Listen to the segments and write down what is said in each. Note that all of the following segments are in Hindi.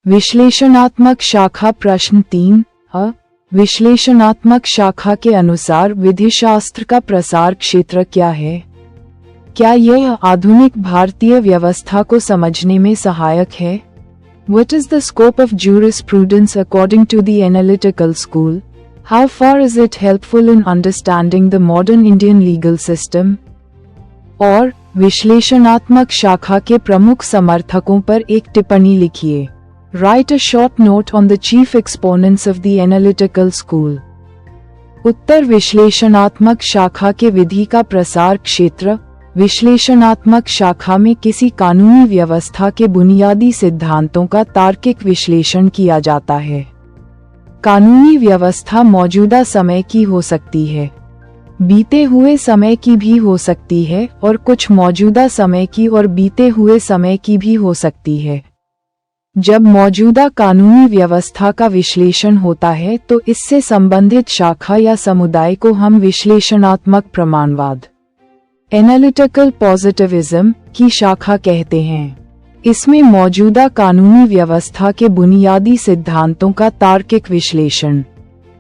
विश्लेषणात्मक शाखा प्रश्न 3 विश्लेषणात्मक शाखा के अनुसार विधिशास्त्र का प्रसार क्षेत्र क्या है? क्या यह आधुनिक भारतीय व्यवस्था को समझने में सहायक है? What is the scope of jurisprudence according to the analytical school? How far is it helpful in understanding the modern Indian legal system? और विश्लेषणात्मक शाखा के प्रमुख समर्थकों पर एक टिप्पणी लिखिए। Write a short note on the chief exponents of the analytical school. उत्तर विश्लेषणात्मक शाखा के विधि का प्रसार क्षेत्र। विश्लेषणात्मक शाखा में किसी कानूनी व्यवस्था के बुनियादी सिद्धांतों का तार्किक विश्लेषण किया जाता है। कानूनी व्यवस्था मौजूदा समय की हो सकती है, बीते हुए समय की भी हो सकती है और कुछ मौजूदा समय की और बीते हुए समय की भी हो सकती है। जब मौजूदा कानूनी व्यवस्था का विश्लेषण होता है तो इससे संबंधित शाखा या समुदाय को हम विश्लेषणात्मक प्रमाणवाद एनालिटिकल पॉजिटिविज्म की शाखा कहते हैं। इसमें मौजूदा कानूनी व्यवस्था के बुनियादी सिद्धांतों का तार्किक विश्लेषण,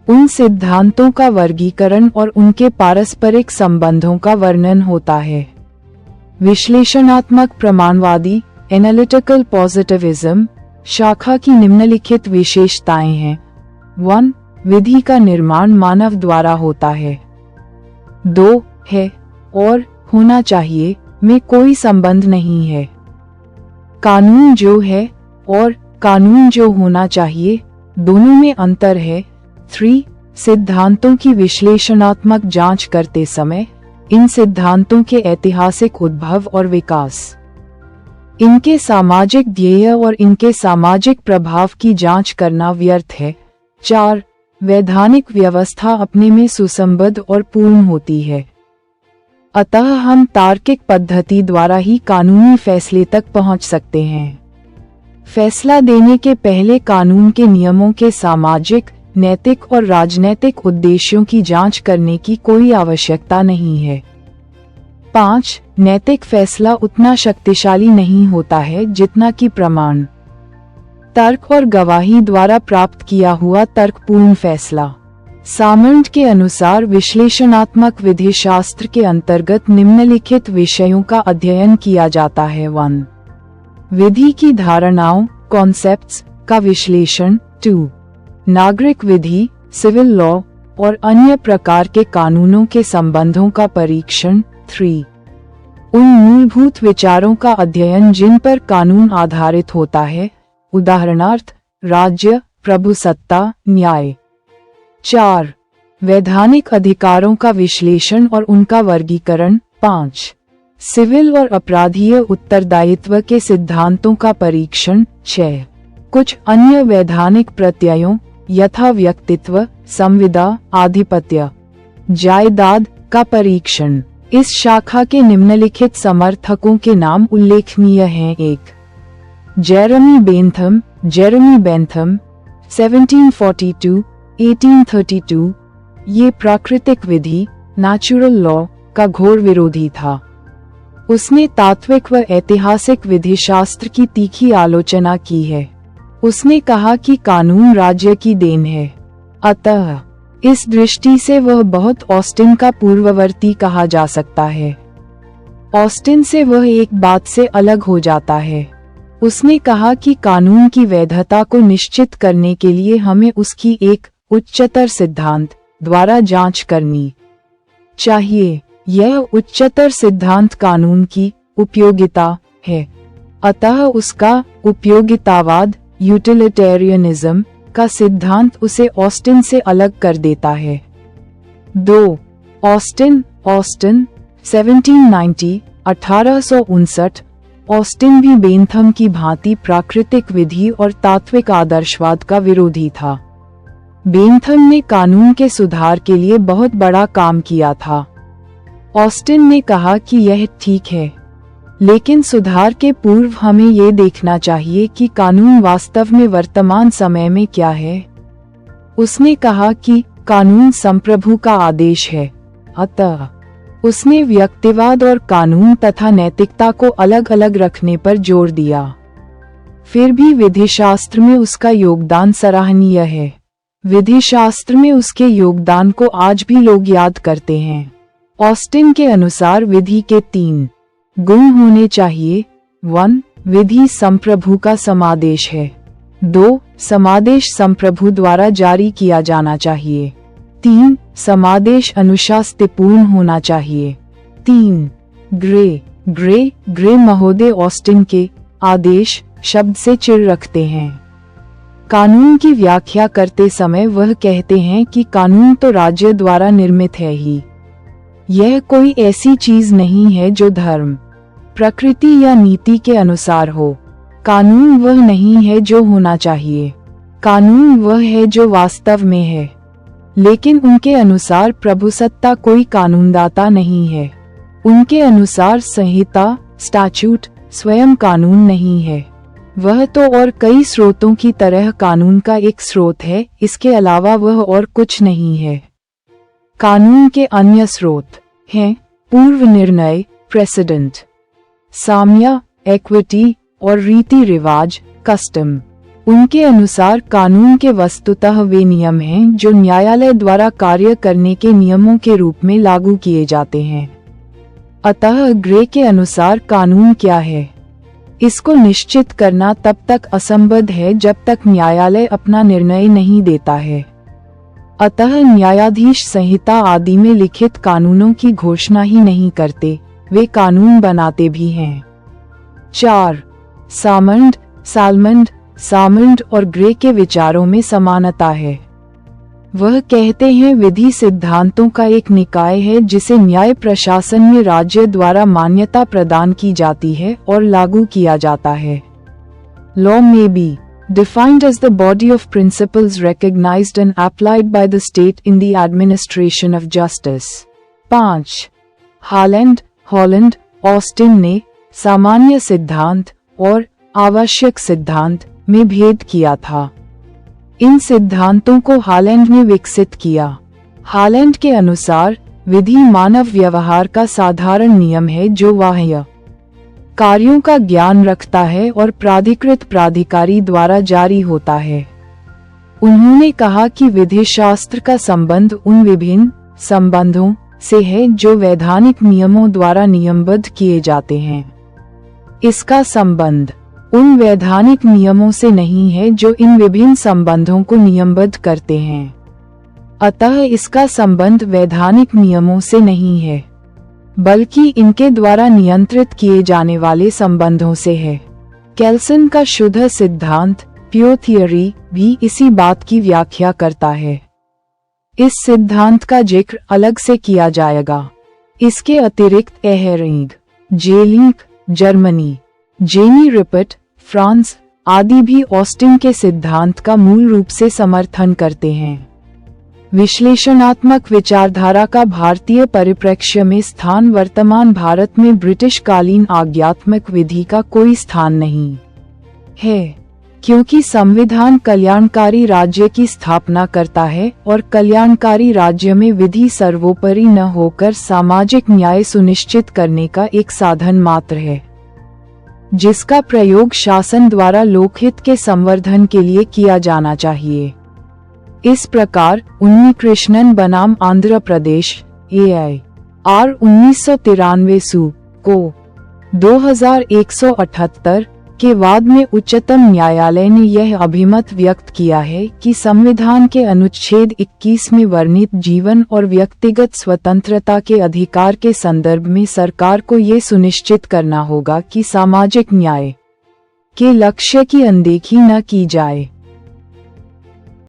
उन सिद्धांतों का वर्गीकरण और उनके पारस्परिक संबंधों का वर्णन होता है। विश्लेषणात्मक प्रमाणवादी एनालिटिकल पॉजिटिविज्म शाखा की निम्नलिखित विशेषताएं हैं। 1. विधि का निर्माण मानव द्वारा होता है। 2. है और होना चाहिए में कोई संबंध नहीं है। कानून जो है और कानून जो होना चाहिए दोनों में अंतर है। 3. सिद्धांतों की विश्लेषणात्मक जांच करते समय इन सिद्धांतों के ऐतिहासिक उद्भव और विकास, इनके सामाजिक ध्येय और इनके सामाजिक प्रभाव की जांच करना व्यर्थ है। 4. वैधानिक व्यवस्था अपने में सुसंबद्ध और पूर्ण होती है, अतः हम तार्किक पद्धति द्वारा ही कानूनी फैसले तक पहुंच सकते हैं। फैसला देने के पहले कानून के नियमों के सामाजिक, नैतिक और राजनैतिक उद्देश्यों की जांच करने की कोई आवश्यकता नहीं है। 5. नैतिक फैसला उतना शक्तिशाली नहीं होता है जितना कि प्रमाण, तर्क और गवाही द्वारा प्राप्त किया हुआ तर्कपूर्ण फैसला। सामंट के अनुसार विश्लेषणात्मक विधिशास्त्र के अंतर्गत निम्नलिखित विषयों का अध्ययन किया जाता है। 1. विधि की धारणाओं कॉन्सेप्ट्स का विश्लेषण। 2. नागरिक विधि सिविल लॉ और अन्य प्रकार के कानूनों के संबंधों का परीक्षण। 3. उन मूलभूत विचारों का अध्ययन जिन पर कानून आधारित होता है, उदाहरणार्थ राज्य, प्रभुसत्ता, न्याय। 4. वैधानिक अधिकारों का विश्लेषण और उनका वर्गीकरण। 5. सिविल और अपराधीय उत्तरदायित्व के सिद्धांतों का परीक्षण। 6. कुछ अन्य वैधानिक प्रत्ययों यथा व्यक्तित्व, संविदा, आधिपत्य, जायदाद का परीक्षण। इस शाखा के निम्नलिखित समर्थकों के नाम उल्लेखनीय हैं। 1. Jeremy Bentham 1742-1832। ये प्राकृतिक विधि नेचुरल लॉ का घोर विरोधी था। उसने तात्विक व ऐतिहासिक विधिशास्त्र की तीखी आलोचना की है। उसने कहा कि कानून राज्य की देन है, अतः इस दृष्टि से वह बहुत ऑस्टिन का पूर्ववर्ती कहा जा सकता है। ऑस्टिन से वह एक बात से अलग हो जाता है। उसने कहा कि कानून की वैधता को निश्चित करने के लिए हमें उसकी एक उच्चतर सिद्धांत द्वारा जांच करनी चाहिए। यह उच्चतर सिद्धांत कानून की उपयोगिता है, अतः उसका उपयोगितावाद यूटिलिटेरियनिज्म का सिद्धांत उसे ऑस्टिन से अलग कर देता है। 2. ऑस्टिन 1790 1859। ऑस्टिन भी बेंथम की भांति प्राकृतिक विधि और तात्विक आदर्शवाद का विरोधी था। बेंथम ने कानून के सुधार के लिए बहुत बड़ा काम किया था। ऑस्टिन ने कहा कि यह ठीक है, लेकिन सुधार के पूर्व हमें ये देखना चाहिए कि कानून वास्तव में वर्तमान समय में क्या है। उसने कहा कि कानून संप्रभु का आदेश है, अतः उसने व्यक्तिवाद और कानून तथा नैतिकता को अलग अलग रखने पर जोर दिया। फिर भी विधिशास्त्र में उसका योगदान सराहनीय है। विधिशास्त्र में उसके योगदान को आज भी लोग याद करते हैं। ऑस्टिन के अनुसार विधि के 3 गुण होने चाहिए। 1. विधि संप्रभु का समादेश है। 2. समादेश संप्रभु द्वारा जारी किया जाना चाहिए। 3. समादेश अनुशास्तिपूर्ण होना चाहिए। 3. ग्रे महोदय ऑस्टिन के आदेश शब्द से चिढ़ रखते हैं। कानून की व्याख्या करते समय वह कहते हैं कि कानून तो राज्य द्वारा निर्मित है ही। यह कोई ऐसी चीज नहीं है जो धर्म, प्रकृति या नीति के अनुसार हो। कानून वह नहीं है जो होना चाहिए। कानून वह है जो वास्तव में है। लेकिन उनके अनुसार प्रभुसत्ता कोई कानूनदाता नहीं है। उनके अनुसार संहिता, स्टैट्यूट स्वयं कानून नहीं है। वह तो और कई स्रोतों की तरह कानून का एक स्रोत है, इसके अलावा वह और कुछ नहीं है। कानून के अन्य स्रोत हैं पूर्व निर्णय, प्रेसिडेंट, साम्य, इक्विटी और रीति रिवाज, कस्टम। उनके अनुसार कानून के वस्तुतः वे नियम हैं जो न्यायालय द्वारा कार्य करने के नियमों के रूप में लागू किए जाते हैं। अतः ग्रे के अनुसार कानून क्या है, इसको निश्चित करना तब तक असंबद्ध है जब तक न्यायालय अपना निर्णय नहीं देता है। अतः न्यायाधीश संहिता आदि में लिखित कानूनों की घोषणा ही नहीं करते, वे कानून बनाते भी हैं। 4. सामंड और ग्रे के विचारों में समानता है। वह कहते हैं विधि सिद्धांतों का एक निकाय है जिसे न्याय प्रशासन में राज्य द्वारा मान्यता प्रदान की जाती है और लागू किया जाता है। Law may be defined as the body of principles recognized and applied by the state in the administration of justice. 5. Holland Austin ने सामान्य सिद्धांत और आवश्यक सिद्धांत में भेद किया था। इन सिद्धांतों को हॉलैंड ने विकसित किया। हॉलैंड के अनुसार विधि मानव व्यवहार का साधारण नियम है जो बाह्य कार्यों का ज्ञान रखता है और प्राधिकृत प्राधिकारी द्वारा जारी होता है। उन्होंने कहा कि विधि शास्त्र का संबंध उन विभिन्न संबंधों से है जो वैधानिक नियमों द्वारा नियमबद्ध किए जाते हैं। इसका संबंध उन वैधानिक नियमों से नहीं है जो इन विभिन्न संबंधों को नियमबद्ध करते हैं। अतः इसका संबंध वैधानिक नियमों से नहीं है, बल्कि इनके द्वारा नियंत्रित किए जाने वाले संबंधों से है। केल्सन का शुद्ध सिद्धांत, प्योर थियरी, भी इसी बात की व्याख्या करता है। इस सिद्धांत का जिक्र अलग से किया जाएगा। इसके अतिरिक्त एहरिंग, जेलिंग, जर्मनी, जेनी रिपट, फ्रांस आदि भी ऑस्टिन के सिद्धांत का मूल रूप से समर्थन करते हैं। विश्लेषणात्मक विचारधारा का भारतीय परिप्रेक्ष्य में स्थान वर्तमान भारत में ब्रिटिश कालीन आज्ञात्मक विधि का कोई स्थान नहीं है, क्योंकि संविधान कल्याणकारी राज्य की स्थापना करता है और कल्याणकारी राज्य में विधि सर्वोपरि न होकर सामाजिक न्याय सुनिश्चित करने का एक साधन मात्र है, जिसका प्रयोग शासन द्वारा लोकहित के संवर्धन के लिए किया जाना चाहिए। इस प्रकार उन्नीकृष्णन बनाम आंध्र प्रदेश AIR 1993 को 2178 के बाद में उच्चतम न्यायालय ने यह अभिमत व्यक्त किया है कि संविधान के अनुच्छेद 21 में वर्णित जीवन और व्यक्तिगत स्वतंत्रता के अधिकार के संदर्भ में सरकार को ये सुनिश्चित करना होगा कि सामाजिक न्याय के लक्ष्य की अनदेखी न की जाए।